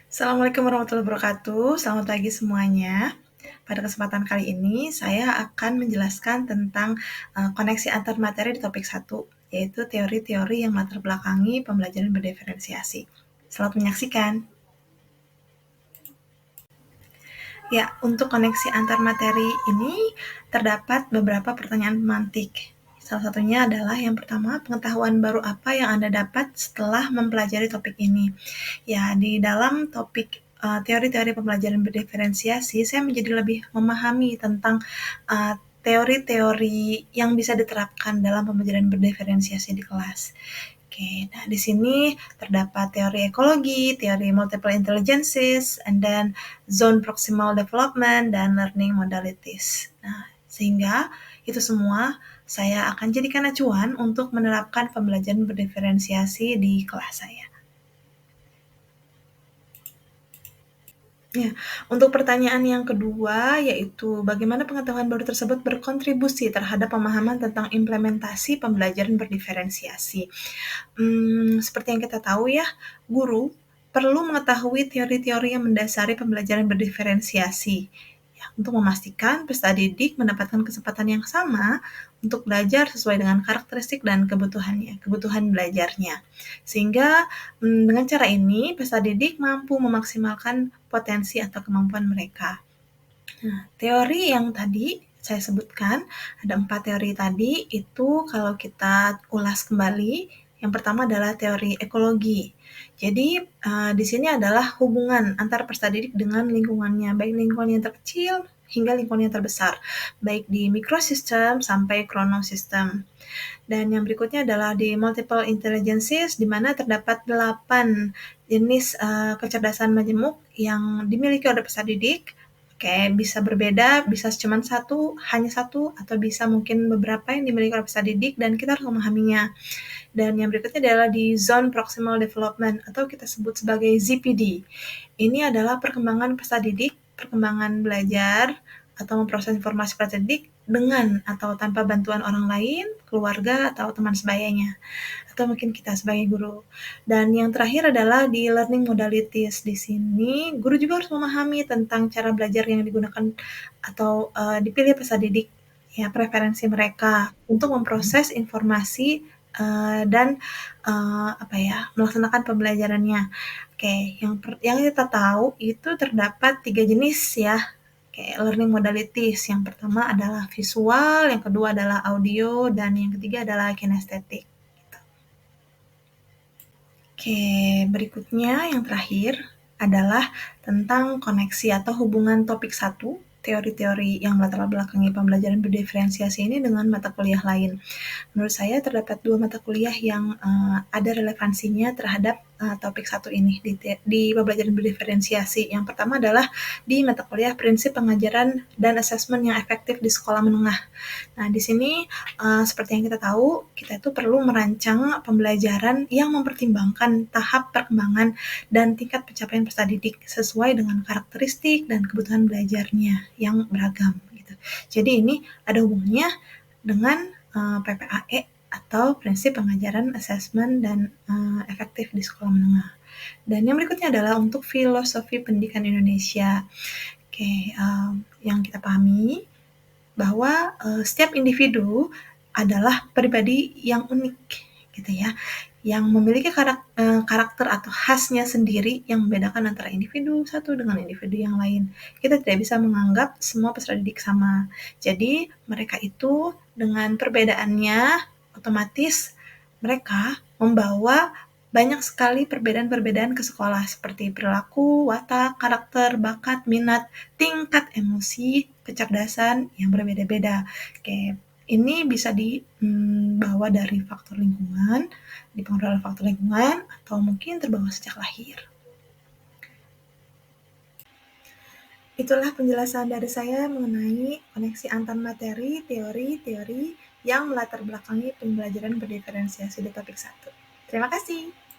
Assalamualaikum warahmatullahi wabarakatuh. Selamat pagi semuanya. Pada kesempatan kali ini, saya akan menjelaskan tentang koneksi antar materi di topik 1, yaitu teori-teori yang melatar belakangi pembelajaran berdiferensiasi. Selamat menyaksikan. Ya, untuk koneksi antar materi ini terdapat beberapa pertanyaan pemantik. Salah satunya adalah yang pertama, pengetahuan baru apa yang Anda dapat setelah mempelajari topik ini? Ya, di dalam topik teori-teori pembelajaran berdiferensiasi, saya menjadi lebih memahami tentang teori-teori yang bisa diterapkan dalam pembelajaran berdiferensiasi di kelas. Oke, nah di sini terdapat teori ekologi, teori multiple intelligences, and then zone proximal development, dan learning modalities. Nah, sehingga itu semua saya akan jadikan acuan untuk menerapkan pembelajaran berdiferensiasi di kelas saya. Ya, untuk pertanyaan yang kedua, yaitu bagaimana pengetahuan baru tersebut berkontribusi terhadap pemahaman tentang implementasi pembelajaran berdiferensiasi. Seperti yang kita tahu ya, guru perlu mengetahui teori-teori yang mendasari pembelajaran berdiferensiasi, ya, untuk memastikan peserta didik mendapatkan kesempatan yang sama untuk belajar sesuai dengan karakteristik dan kebutuhan belajarnya. Sehingga dengan cara ini, peserta didik mampu memaksimalkan potensi atau kemampuan mereka. Nah, teori yang tadi saya sebutkan, ada 4 teori tadi, itu kalau kita ulas kembali, yang pertama adalah teori ekologi. Jadi, di sini adalah hubungan antara peserta didik dengan lingkungannya, baik lingkungan yang terkecil hingga lingkungan yang terbesar, baik di mikrosistem sampai kronosistem. Dan yang berikutnya adalah di multiple intelligences, di mana terdapat 8 jenis kecerdasan majemuk yang dimiliki oleh peserta didik. Oke, bisa berbeda, bisa cuma hanya satu, atau bisa mungkin beberapa yang dimiliki oleh peserta didik, dan kita harus memahaminya. Dan yang berikutnya adalah di zone proximal development, atau kita sebut sebagai ZPD. Ini adalah perkembangan peserta didik, perkembangan belajar, atau memproses informasi peserta didik dengan atau tanpa bantuan orang lain, keluarga, atau teman sebayanya, atau mungkin kita sebagai guru. Dan yang terakhir adalah di learning modalities. Di sini, guru juga harus memahami tentang cara belajar yang digunakan atau dipilih peserta didik, ya, preferensi mereka untuk memproses informasi dan melaksanakan pembelajarannya. Oke, yang kita tahu itu terdapat 3 jenis ya. Oke, learning modalities. Yang pertama adalah visual, yang kedua adalah audio, dan yang ketiga adalah kinestetik. Oke, berikutnya yang terakhir adalah tentang koneksi atau hubungan topik 1, teori-teori yang melatar belakangi pembelajaran berdiferensiasi ini dengan mata kuliah lain. Menurut saya terdapat 2 mata kuliah yang ada relevansinya terhadap topik 1 ini di pembelajaran berdiferensiasi. Yang pertama adalah di mata kuliah prinsip pengajaran dan asesmen yang efektif di sekolah menengah. Nah, di sini seperti yang kita tahu, kita itu perlu merancang pembelajaran yang mempertimbangkan tahap perkembangan dan tingkat pencapaian peserta didik sesuai dengan karakteristik dan kebutuhan belajarnya yang beragam gitu. Jadi ini ada hubungannya dengan PPAE atau prinsip pengajaran, asesmen, dan efektif di sekolah menengah. Dan yang berikutnya adalah untuk filosofi pendidikan Indonesia. Oke, yang kita pahami bahwa setiap individu adalah pribadi yang unik, gitu ya, yang memiliki karakter atau khasnya sendiri yang membedakan antara individu satu dengan individu yang lain. Kita tidak bisa menganggap semua peserta didik sama. Jadi mereka itu dengan perbedaannya otomatis mereka membawa banyak sekali perbedaan-perbedaan ke sekolah seperti perilaku, watak, karakter, bakat, minat, tingkat emosi, kecerdasan yang berbeda-beda. Oke, ini bisa dibawa dari faktor lingkungan, dipengaruhi oleh faktor lingkungan, atau mungkin terbawa sejak lahir. Itulah penjelasan dari saya mengenai koneksi antar materi, teori-teori yang melatar belakangi pembelajaran berdiferensiasi di topik 1. Terima kasih.